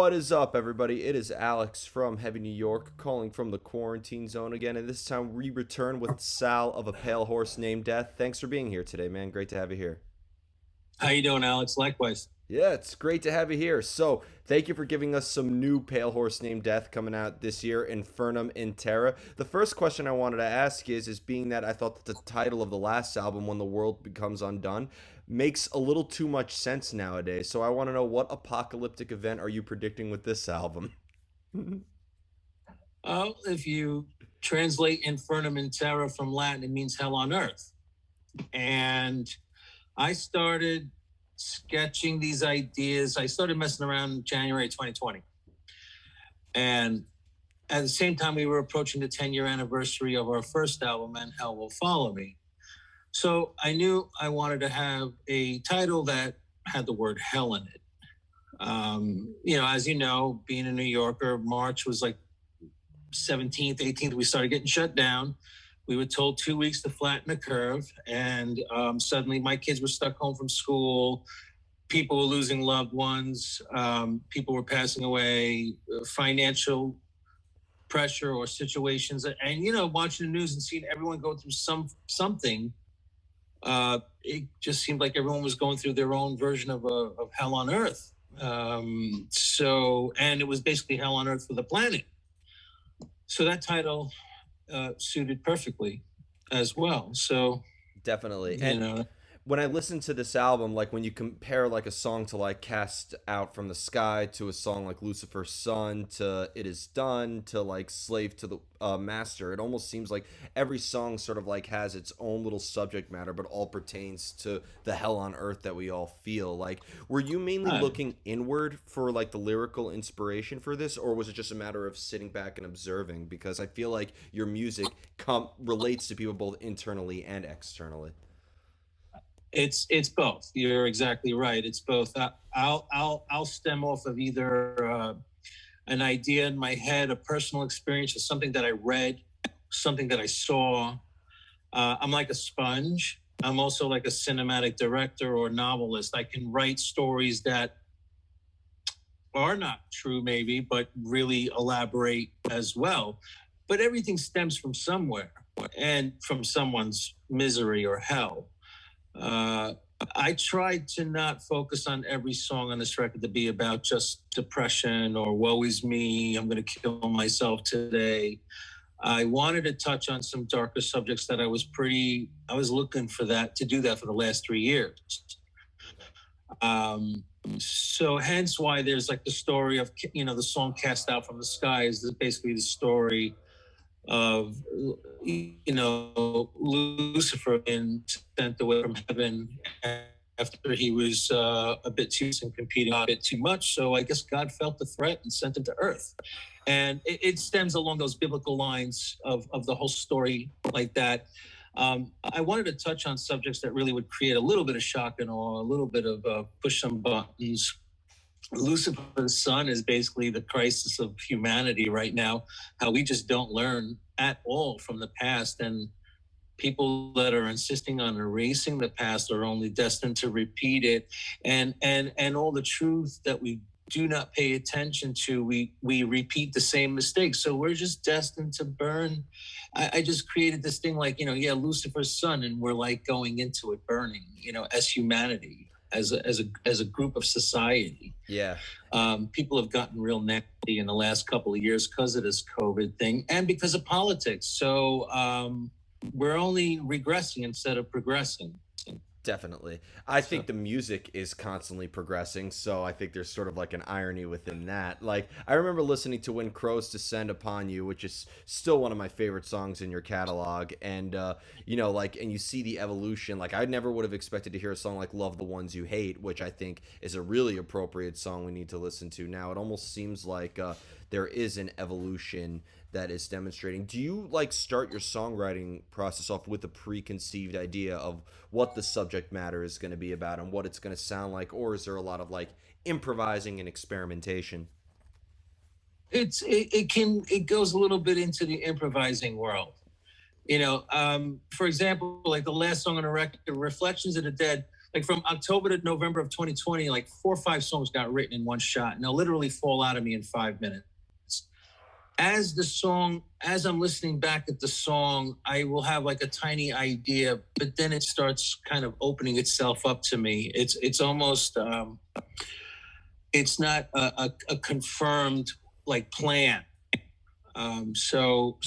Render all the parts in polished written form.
What is up, everybody? It is Alex from Heavy New York calling from the quarantine zone again, and this time we return with Sal of A Pale Horse Named Death. Thanks for being here today, man. Great to have you here. How you doing, Alex? Likewise. Yeah, it's great to have you here. So, thank you for giving us some new Pale Horse Named Death coming out this year, Infernum in Terra. The first question I wanted to ask is being that I thought that the title of the last album, When the World Becomes Undone, makes a little too much sense nowadays. So I want to know, what apocalyptic event are you predicting with this album? If you translate Infernum in Terra from Latin, it means hell on earth. And I started sketching these ideas. I started messing around in January 2020. And at the same time, we were approaching the 10-year anniversary of our first album, And Hell Will Follow Me. So I knew I wanted to have a title that had the word hell in it. As you know, being a New Yorker, March was like 17th, 18th, we started getting shut down. We were told 2 weeks to flatten the curve. And suddenly my kids were stuck home from school. People were losing loved ones. People were passing away, financial pressure or situations. And, watching the news and seeing everyone go through something, it just seemed like everyone was going through their own version of hell on earth. And it was basically hell on earth for the planet. So that title suited perfectly as well. So Definitely. And when I listen to this album, like when you compare like a song to like Cast Out from the Sky to a song like Lucifer's Son to It Is Done to like Slave to the Master, it almost seems like every song sort of like has its own little subject matter, but all pertains to the hell on earth that we all feel. Like, were you mainly looking inward for like the lyrical inspiration for this, or was it just a matter of sitting back and observing? Because I feel like your music relates to people both internally and externally. It's both. You're exactly right. It's both. I'll stem off of either an idea in my head, a personal experience, or something that I read, something that I saw. I'm like a sponge. I'm also like a cinematic director or novelist. I can write stories that are not true, maybe, but really elaborate as well. But everything stems from somewhere and from someone's misery or hell. I tried to not focus on every song on this record to be about just depression or woe is me, I'm going to kill myself today. I wanted to touch on some darker subjects that I was looking for that, to do that for the last 3 years. So hence why there's like the story of, the song Cast Out from the Sky is basically the story of Lucifer being sent away from heaven after he was a bit too and competing a bit too much. So I guess God felt the threat and sent him to earth. And it stems along those biblical lines of the whole story like that. I wanted to touch on subjects that really would create a little bit of shock and awe, a little bit of push some buttons. Lucifer's Son is basically the crisis of humanity right now, how we just don't learn at all from the past. And people that are insisting on erasing the past are only destined to repeat it. And all the truth that we do not pay attention to, we repeat the same mistakes. So we're just destined to burn. I just created this thing like, Lucifer's Son, and we're like going into it burning, as humanity. As a group of society. Yeah. People have gotten real nasty in the last couple of years because of this COVID thing and because of politics. So we're only regressing instead of progressing. Definitely. I think the music is constantly progressing, so I think there's sort of like an irony within that. Like, I remember listening to When Crows Descend Upon You, which is still one of my favorite songs in your catalog, and, and you see the evolution. Like, I never would have expected to hear a song like Love the Ones You Hate, which I think is a really appropriate song we need to listen to now. It almost seems like there is an evolution that is demonstrating. Do you like start your songwriting process off with a preconceived idea of what the subject matter is going to be about and what it's going to sound like, or is there a lot of like improvising and experimentation? It goes a little bit into the improvising world. For example, like the last song on the record, Reflections of the Dead, like from October to November of 2020, like 4 or 5 songs got written in one shot, and they'll literally fall out of me in 5 minutes. As I'm listening back at the song, I will have like a tiny idea, but then it starts kind of opening itself up to me. It's almost it's not a confirmed like plan. So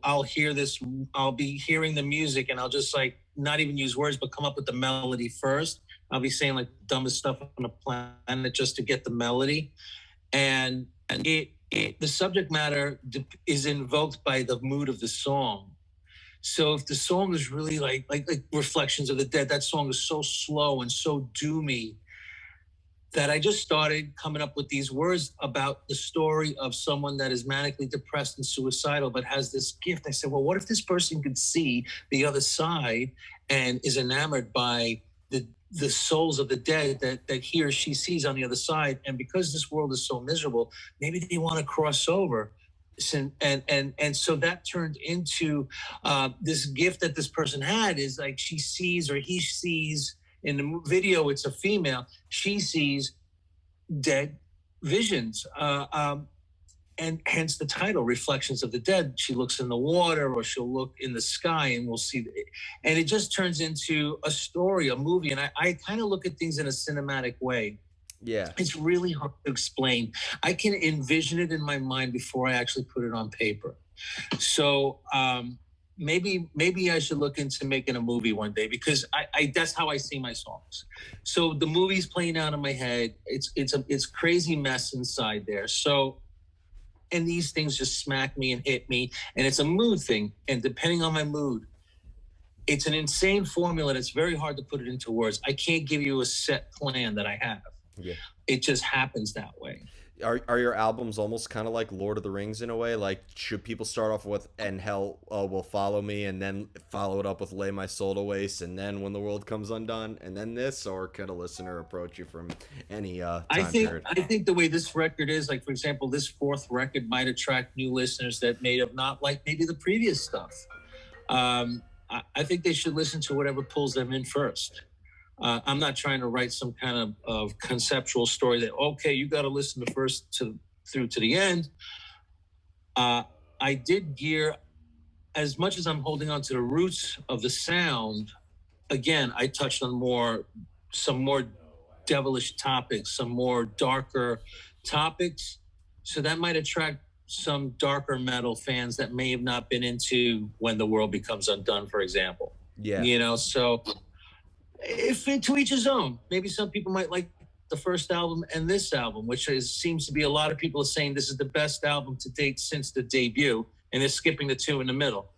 I'll hear this, I'll be hearing the music, and I'll just like not even use words, but come up with the melody first. I'll be saying like the dumbest stuff on the planet just to get the melody, and the subject matter is invoked by the mood of the song. So if the song is really like Reflections of the Dead, that song is so slow and so doomy that I just started coming up with these words about the story of someone that is manically depressed and suicidal, but has this gift. I said, well, what if this person could see the other side and is enamored by the souls of the dead that he or she sees on the other side? And because this world is so miserable, maybe they want to cross over. And so that turned into this gift that this person had, is like she sees, or he sees, in the video, it's a female. She sees dead visions, and hence the title, Reflections of the Dead. She looks in the water, or she'll look in the sky, and we'll see. And it just turns into a story, a movie. And I kind of look at things in a cinematic way. Yeah. It's really hard to explain. I can envision it in my mind before I actually put it on paper. So, maybe I should look into making a movie one day, because I that's how I see my songs. So the movie's playing out in my head. It's crazy mess inside there. So, and these things just smack me and hit me, and it's a mood thing. And depending on my mood, it's an insane formula that's very hard to put it into words. I can't give you a set plan that I have. Yeah. It just happens that way. Are your albums almost kind of like Lord of the Rings in a way? Like, should people start off with "And Hell Will Follow Me" and then follow it up with "Lay My Soul to Waste" and then "When the World Comes Undone" and then this? Or could a listener approach you from any time period? I think the way this record is, like for example, this fourth record might attract new listeners that may have not liked maybe the previous stuff. I think they should listen to whatever pulls them in first. I'm not trying to write some kind of conceptual story that, okay, you got to listen to first through to the end. I did gear, as much as I'm holding on to the roots of the sound. Again, I touched on some more devilish topics, some more darker topics. So that might attract some darker metal fans that may have not been into When the World Becomes Undone, for example. Yeah. So to each his own. Maybe some people might like the first album and this album, which seems to be a lot of people are saying this is the best album to date since the debut, and they're skipping the two in the middle.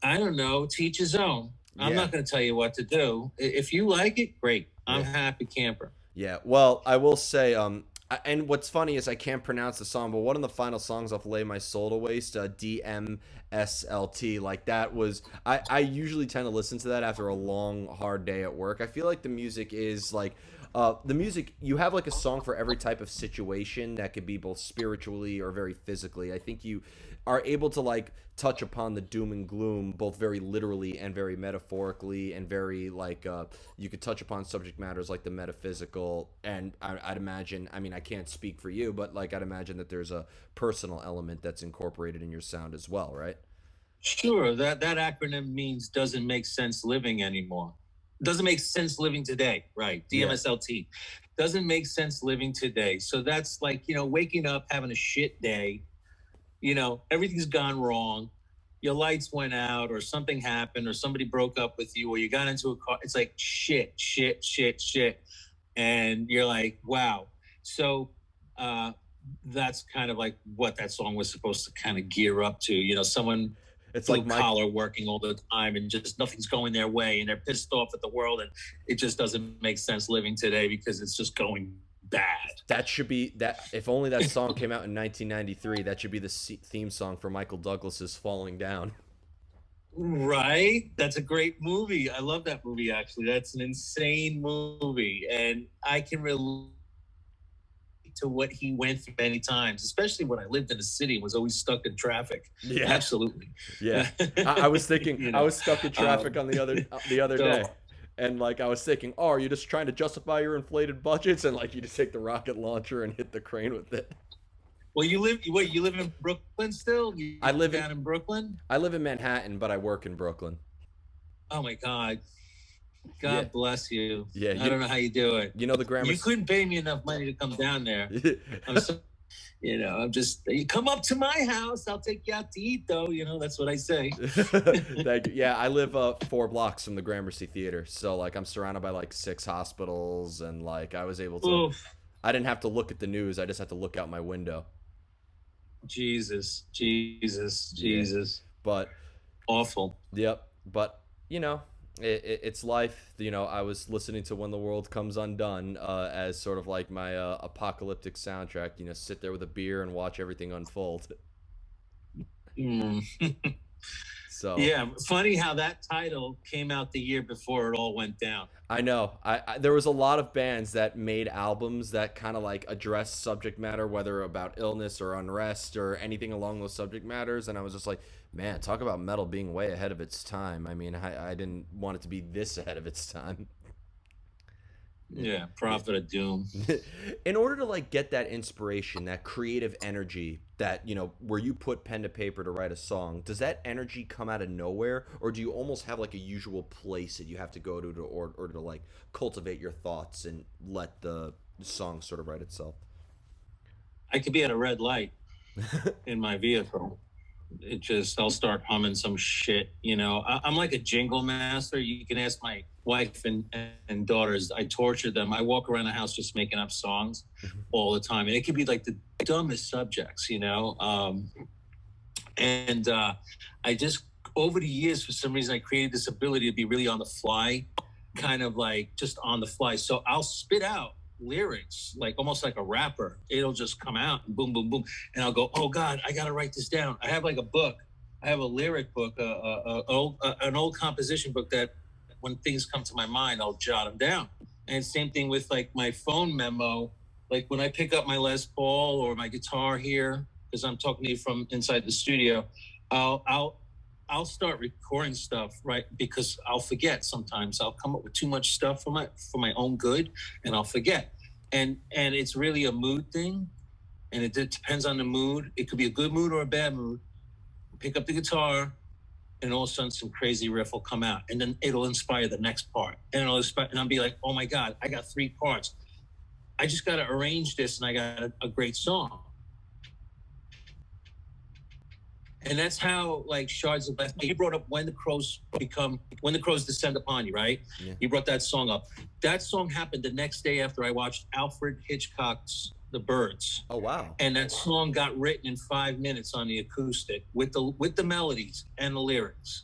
I don't know. To each his own. I'm not going to tell you what to do. If you like it, great. I'm happy camper. Yeah. Well, I will say, and what's funny is I can't pronounce the song, but one of the final songs off "Lay My Soul to Waste," DMSLT, like that was, I usually tend to listen to that after a long, hard day at work. I feel like the music is like, you have like a song for every type of situation that could be both spiritually or very physically. I think you are able to like touch upon the doom and gloom both very literally and very metaphorically, and very like you could touch upon subject matters like the metaphysical. And I'd imagine, I mean, I can't speak for you, but like I'd imagine that there's a personal element that's incorporated in your sound as well, right? Sure. That acronym means doesn't make sense living anymore. Doesn't make sense living today, right? DMSLT. Doesn't make sense living today. So that's like, waking up, having a shit day, everything's gone wrong. Your lights went out, or something happened, or somebody broke up with you, or you got into a car. It's like shit. And you're like, wow. So that's kind of like what that song was supposed to kind of gear up to. Someone, it's like collar working all the time, and just nothing's going their way, and they're pissed off at the world, and it just doesn't make sense living today because it's just going bad. That should be that. If only that song came out in 1993, that should be the theme song for Michael Douglas's Falling Down. Right? That's a great movie. I love that movie, actually. That's an insane movie, and I can relate to what he went through many times, especially when I lived in a city and was always stuck in traffic. Yeah, absolutely. Yeah, I was thinking, I was stuck in traffic on the other day. And like I was thinking, oh, are you just trying to justify your inflated budgets? And like you just take the rocket launcher and hit the crane with it. Well, you live in Brooklyn still? I You live in down in Brooklyn? I live in Manhattan, but I work in Brooklyn. Oh my God. Yeah, God bless you. yeah. I don't know how you do it. You know the grammar. You couldn't pay me enough money to come down there. I'm so, I'm just, you come up to my house, I'll take you out to eat though. That's what I say. Thank you. Yeah, I live 4 blocks from the Gramercy Theater, so like I'm surrounded by like 6 hospitals, and like I was able to. Oof. I didn't have to look at the news. I just had to look out my window. Jesus. Yeah. But Awful. yep. But it's life. I was listening to When the World Comes Undone as sort of like my apocalyptic soundtrack. Sit there with a beer and watch everything unfold. Mm. So Yeah, funny how that title came out the year before it all went down. I know. There was a lot of bands that made albums that kind of like address subject matter, whether about illness or unrest or anything along those subject matters, and I was just like, man, talk about metal being way ahead of its time. I mean, I didn't want it to be this ahead of its time. Yeah, Prophet of Doom. In order to like get that inspiration, that creative energy, that where you put pen to paper to write a song, does that energy come out of nowhere, or do you almost have like a usual place that you have to go to or to like cultivate your thoughts and let the song sort of write itself? I could be at a red light in my vehicle. I'll start humming some shit. I'm like a jingle master. You can ask my wife and daughters. I torture them. I walk around the house just making up songs all the time, and it could be like the dumbest subjects. I just, over the years, for some reason, I created this ability to be really on the fly, kind of like just on the fly. So I'll spit out lyrics like almost like a rapper. It'll just come out and boom, boom, boom, and I'll go, oh God, I gotta write this down. I have like a book. I have a lyric book, an old composition book that when things come to my mind, I'll jot them down. And same thing with like my phone memo. Like when I pick up my Les Paul or my guitar here, because I'm talking to you from inside the studio, I'll start recording stuff, right? Because I'll forget sometimes. I'll come up with too much stuff for my own good, and I'll forget. And it's really a mood thing, and it depends on the mood. It could be a good mood or a bad mood. Pick up the guitar, and all of a sudden some crazy riff will come out, and then it'll inspire the next part, and I'll be like, oh my God, I got 3 parts. I just got to arrange this, and I got a great song. And that's how like Shards of Glass. You brought up When the Crows Descend Upon You, right? Yeah. You brought that song up. That song happened the next day after I watched Alfred Hitchcock's The Birds. Oh wow. And that song got written in 5 minutes on the acoustic with the melodies and the lyrics.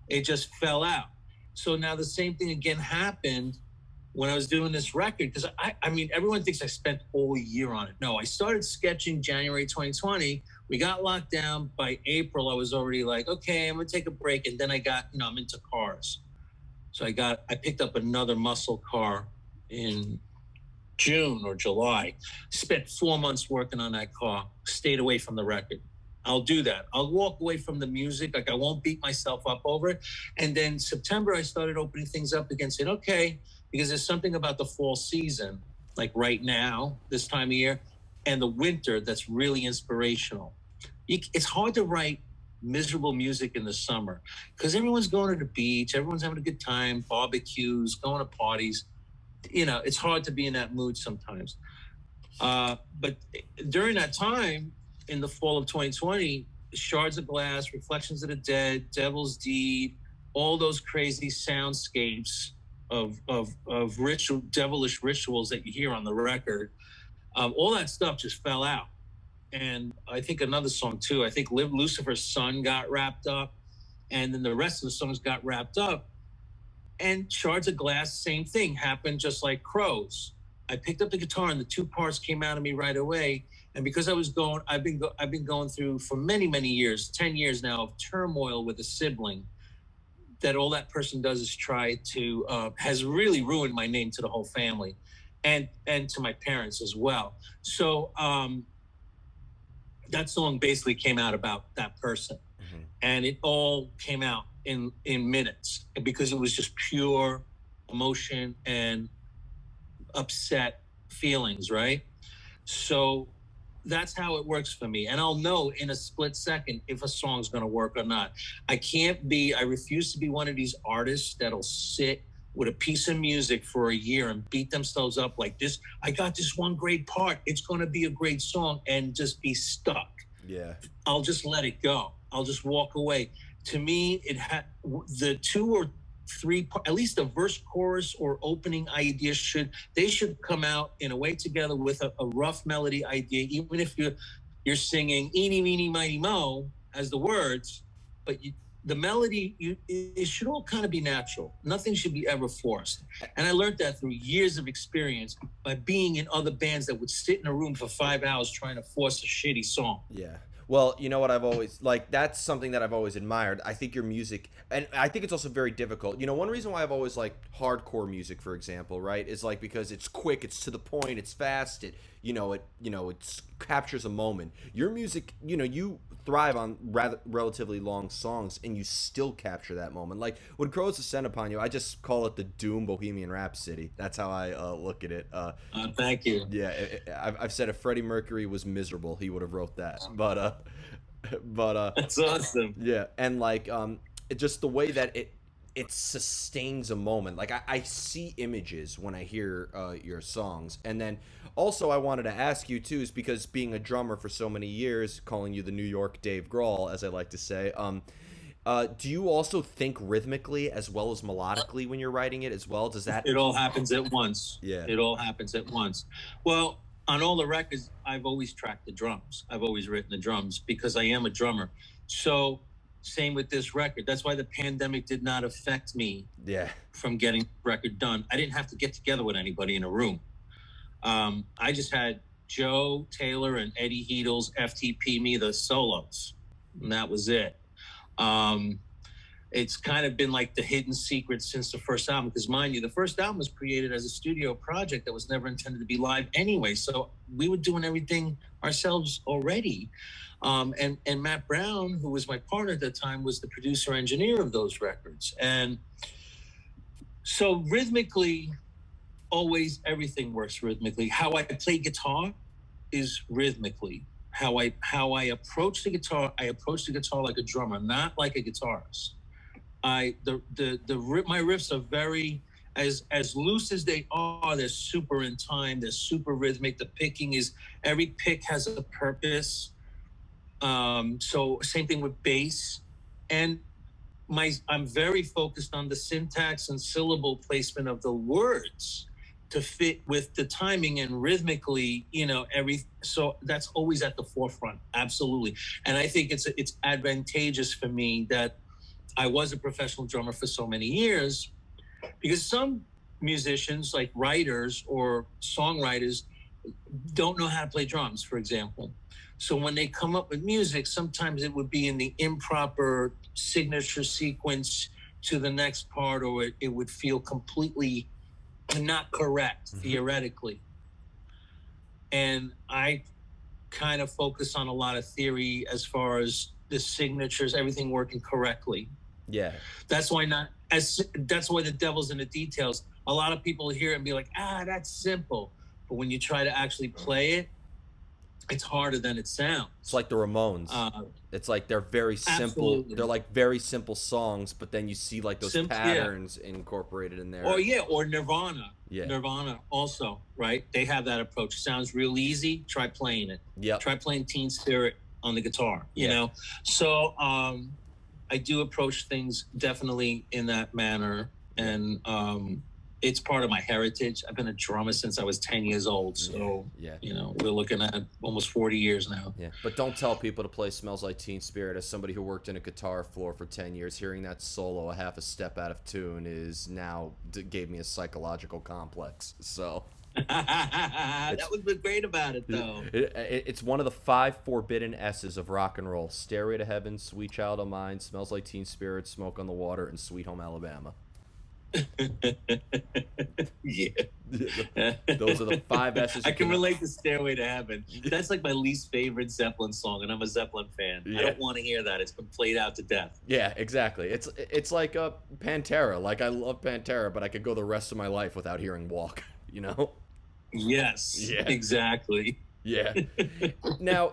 It just fell out. So now the same thing again happened when I was doing this record, because I mean, everyone thinks I spent all year on it. No, I started sketching January 2020. We got locked down. By April, I was already like, okay, I'm gonna take a break. And then I got, I'm into cars. So I picked up another muscle car in June or July. Spent 4 months working on that car. Stayed away from the record. I'll do that. I'll walk away from the music. Like I won't beat myself up over it. And then September, I started opening things up again, saying, okay, because there's something about the fall season, like right now, this time of year, and the winter that's really inspirational. It's hard to write miserable music in the summer because everyone's going to the beach, everyone's having a good time, barbecues, going to parties. It's hard to be in that mood sometimes. But during that time, in the fall of 2020, Shards of Glass, Reflections of the Dead, Devil's Deed, all those crazy soundscapes of ritual, devilish rituals that you hear on the record, all that stuff just fell out. And I think another song too, I think Lucifer's Son got wrapped up, and then the rest of the songs got wrapped up. And Shards of Glass, same thing, happened just like Crows. I picked up the guitar and the 2 parts came out of me right away. And because I've been going through for many, many years, 10 years now, of turmoil with a sibling, that all that person does is try to, has really ruined my name to the whole family and to my parents as well. So that song basically came out about that person. Mm-hmm. And it all came out in minutes because it was just pure emotion and upset feelings, right? So that's how it works for me. And I'll know in a split second if a song's going to work or not. I refuse to be one of these artists that'll sit with a piece of music for a year and beat themselves up like this. I got this one great part. It's going to be a great song, and just be stuck. Yeah. I'll just let it go. I'll just walk away. To me, it had the two or three, at least the verse, chorus, or opening idea should come out in a way together with a rough melody idea, even if you're singing "eeny meeny miny mo" as the words, but the melody, it should all kind of be natural. Nothing should be ever forced. And I learned that through years of experience by being in other bands that would sit in a room for 5 hours trying to force a shitty song. Yeah. Well, you know what I've always like that's something that I've always admired. I think your music, and I think it's also very difficult. You know, one reason why I've always liked hardcore music, for example, right, is like because it's quick, it's to the point, it's fast, it captures a moment. Your music, you thrive on rather relatively long songs, and you still capture that moment. Like when Crows Descend Upon You, I just call it the Doom Bohemian Rhapsody. That's how I look at it. Thank you. Yeah, I've said if Freddie Mercury was miserable, he would have wrote that. But That's awesome. yeah, and like just the way that it sustains a moment. Like I see images when I hear your songs, and then also I wanted to ask you too, is because being a drummer for so many years, calling you the New York Dave Grohl, as I like to say. Do you also think rhythmically as well as melodically when you're writing it as well? Does that? It all happens at once. Yeah. It all happens at once. Well, on all the records, I've always tracked the drums. I've always written the drums because I am a drummer. So same with this record. That's why the pandemic did not affect me from getting the record done. I didn't have to get together with anybody in a room. I just had Joe Taylor and Eddie Heedles FTP me the solos, and that was it. It's kind of been like the hidden secret since the first album, because mind you, the first album was created as a studio project that was never intended to be live anyway. So we were doing everything ourselves already. And Matt Brown, who was my partner at the time, was the producer engineer of those records. And so rhythmically, always everything works rhythmically. How I play guitar is rhythmically. How I approach the guitar, I approach the guitar like a drummer, not like a guitarist. My riffs are very as loose as they are. They're super in time. They're super rhythmic. The picking is every pick has a purpose. So same thing with bass, and I'm very focused on the syntax and syllable placement of the words to fit with the timing and rhythmically, so that's always at the forefront. Absolutely. And I think it's advantageous for me that I was a professional drummer for so many years, because some musicians, like writers or songwriters, don't know how to play drums, for example. So when they come up with music, sometimes it would be in the improper signature sequence to the next part, or it would feel completely not correct theoretically. And I kind of focus on a lot of theory as far as the signatures, everything working correctly. Yeah. That's why the devil's in the details. A lot of people hear it and be like, that's simple. But when you try to actually play it, it's harder than it sounds. It's like the Ramones. It's like they're very simple. Absolutely. They're like very simple songs, but then you see like those patterns incorporated in there. Or Nirvana. Yeah. Nirvana also, right? They have that approach. Sounds real easy. Try playing it. Yeah. Try playing Teen Spirit on the guitar. You know. So I do approach things definitely in that manner, and it's part of my heritage. I've been a drummer since I was 10 years old. So, we're looking at almost 40 years now. Yeah. But don't tell people to play Smells Like Teen Spirit. As somebody who worked in a guitar floor for 10 years, hearing that solo a half a step out of tune gave me a psychological complex. So that was what's great about it, though. It's one of the 5 forbidden S's of rock and roll: Stairway to Heaven, Sweet Child of Mine, Smells Like Teen Spirit, Smoke on the Water, and Sweet Home Alabama. Yeah. Those are the five S's. I You can cannot. relate to Stairway to Heaven. That's like my least favorite Zeppelin song, and I'm a Zeppelin fan. I Yeah. don't want to hear that. It's been played out to death. Yeah, exactly. It's like Pantera. Like I love Pantera, but I could go the rest of my life without hearing Walk. You know? Yes, Yeah. exactly. Yeah. Now,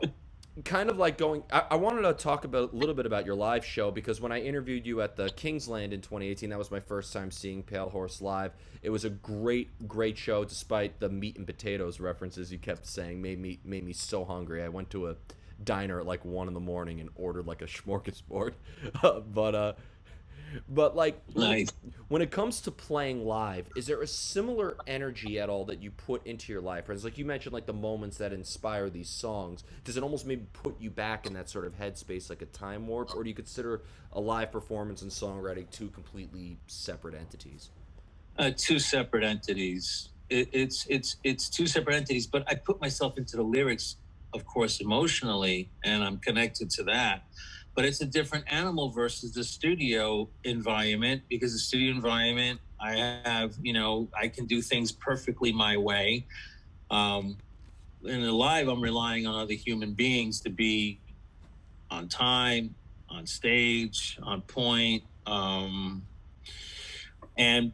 kind of like going, I wanted to talk about a little bit about your live show because when I interviewed you at the Kingsland in 2018, that was my first time seeing Pale Horse live. It was a great show, despite the meat and potatoes references you kept saying. Made me so hungry. I went to a diner at like 1 in the morning and ordered like a smorgasbord. but but like Nice. when it comes to playing live, is there a similar energy at all that you put into your live friends? Like you mentioned, like the moments that inspire these songs. Does it almost maybe put you back in that sort of headspace, like a time warp, or do you consider a live performance and songwriting two completely separate entities? Two separate entities. It's two separate entities, but I put myself into the lyrics, of course, emotionally, and I'm connected to that. But it's a different animal versus the studio environment, because the studio environment, I have, I can do things perfectly my way. Um, in the live, I'm relying on other human beings to be on time, on stage, on point. And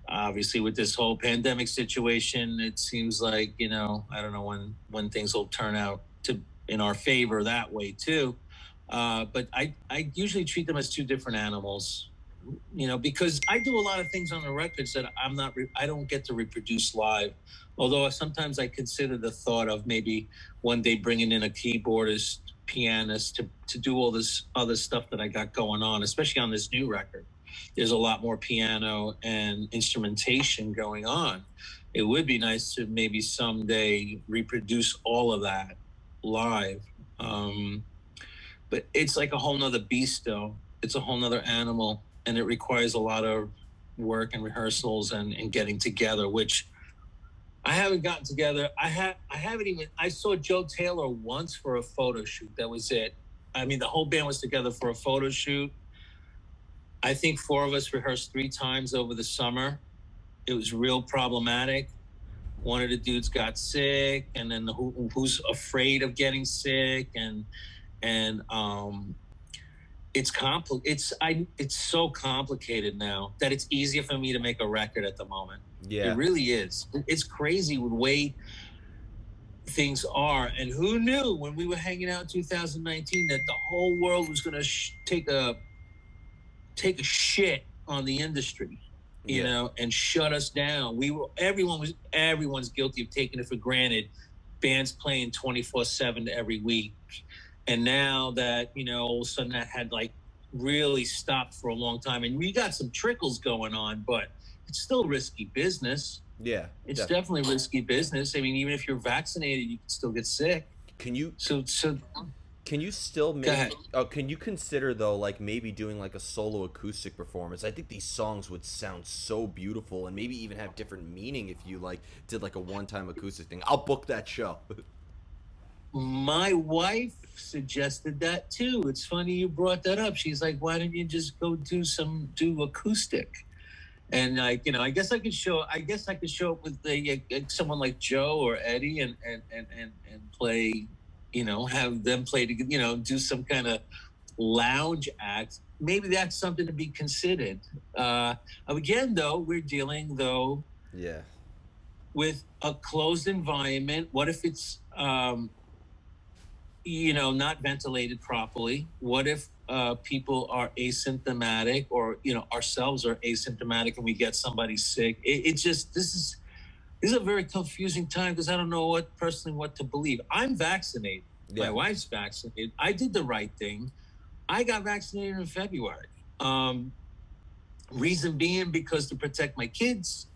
obviously with this whole pandemic situation, it seems like, I don't know when things will turn out to in our favor that way too. But I usually treat them as two different animals, because I do a lot of things on the records that I don't get to reproduce live. Although sometimes I consider the thought of maybe one day bringing in a keyboardist, pianist to do all this other stuff that I got going on, especially on this new record. There's a lot more piano and instrumentation going on. It would be nice to maybe someday reproduce all of that live. But it's like a whole nother beast, though. It's a whole nother animal, and it requires a lot of work and rehearsals and getting together, which I haven't gotten together. I haven't even. I saw Joe Taylor once for a photo shoot. That was it. I mean, the whole band was together for a photo shoot. I think four of us rehearsed 3 times over the summer. It was real problematic. One of the dudes got sick, and then who's afraid of getting sick, and it's so complicated now that it's easier for me to make a record at the moment. Yeah. It really is. It's crazy with the way things are. And who knew when we were hanging out in 2019 that the whole world was going to take a shit on the industry, and shut us down. Everyone's guilty of taking it for granted. Bands playing 24/7 every week. And now that, all of a sudden that had like really stopped for a long time, and we got some trickles going on, but it's still risky business. Yeah. It's definitely risky business. I mean, even if you're vaccinated, you can still get sick. Can you So can you still Go ahead. can you consider though like maybe doing like a solo acoustic performance? I think these songs would sound so beautiful and maybe even have different meaning if you like did like a one-time acoustic thing. I'll book that show. My wife suggested that too. It's funny you brought that up. She's like, "Why don't you just go do acoustic?" And like, I guess I could show up with someone like Joe or Eddie and play, have them play to, do some kind of lounge act. Maybe that's something to be considered. Again, though, we're dealing Yeah. with a closed environment. What if it's not ventilated properly? What if people are asymptomatic, or ourselves are asymptomatic, and we get somebody sick? This is a very confusing time, because I don't know what to believe. I'm vaccinated. Yeah. My wife's vaccinated. I did the right thing. I got vaccinated in February. Reason being, because to protect my kids,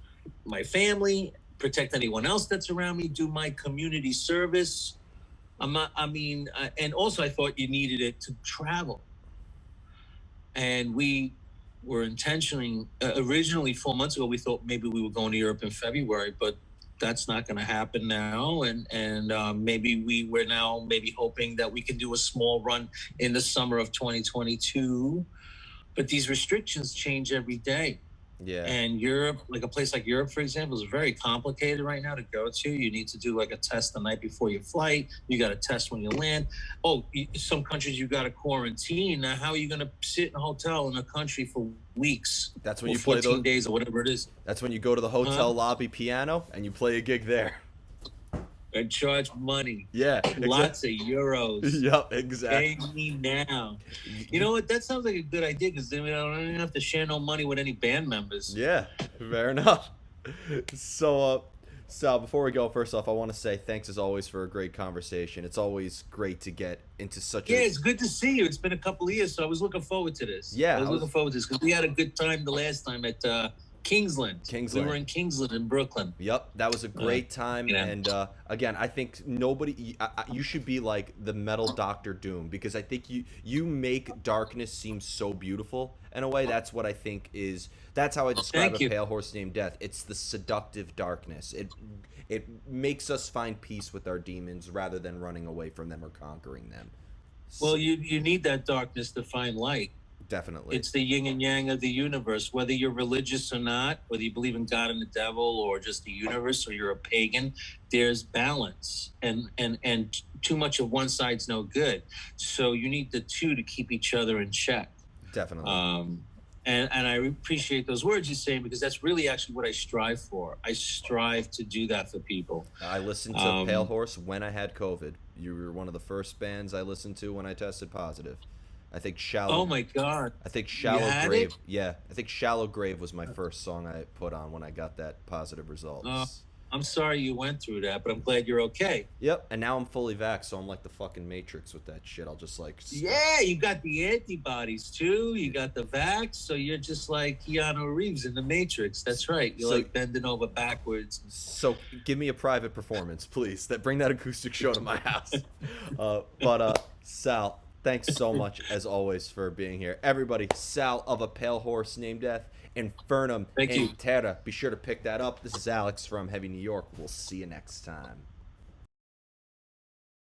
my family, protect anyone else that's around me, do my community service. And also I thought you needed it to travel. And we were intentionally, originally 4 months ago, we thought maybe we were going to Europe in February, but that's not going to happen now. And maybe we're now hoping that we can do a small run in the summer of 2022. But these restrictions change every day. Yeah. And Europe, like a place like Europe, for example, is very complicated right now to go to. You need to do like a test the night before your flight. You got to test when you land. Oh, some countries you got to quarantine. Now, how are you going to sit in a hotel in a country for weeks? That's when or you play 14 those. days or whatever it is. That's when you go to the Huh? hotel lobby piano and you play a gig there. And charge money, Yeah, lots exactly. of euros. Yep, Pay exactly. me now. You know what? That sounds like a good idea because then we don't even have to share no money with any band members. Yeah, fair enough. So, Sal, before we go, first off, I want to say thanks as always for a great conversation. It's always great to get into such Yeah, a it's good to see you. It's been a couple of years, so I was looking forward to this. yeah. I was looking forward to this because we had a good time the last time at Kingsland. We were Kingsland. in Kingsland in Brooklyn. Yep, that was a Uh, great time, you know, and again, I think nobody. You should be like the metal Doctor Doom because I think you make darkness seem so beautiful. In a way, that's what I think is. That's how I describe thank a you. pale horse named Death. It's the seductive darkness. It makes us find peace with our demons rather than running away from them or conquering them. Well, you need that darkness to find light. Definitely, It's the yin and yang of the universe. Whether you're religious or not, whether you believe in God and the devil or just the universe or you're a pagan, there's balance. And too much of one side's no good. So you need the two to keep each other in check. definitely. And I appreciate those words you're saying because that's really actually what I strive for. I strive to do that for people. I listened to Pale Horse when I had COVID. You were one of the first bands I listened to when I tested positive. I think Oh Shallow. my God. I think You Shallow had Grave. it? Yeah, I think Shallow Grave was my first song I put on when I got that positive result. Uh, I'm sorry you went through that, but I'm glad you're okay. Yep, and now I'm fully vaxxed, so I'm like the fucking Matrix with that shit. I'll just like Yeah, you got the antibodies too. You got the vax, so you're just like Keanu Reeves in the Matrix. That's right. You're So- like bending over backwards. So give me a private performance, please. That bring that acoustic show to my house. Sal, thanks so much as always for being here. Everybody, Sal of A Pale Horse Named Death, Infernum, Thank and you. Terra. Be sure to pick that up. This is Alex from Heavy New York. We'll see you next time.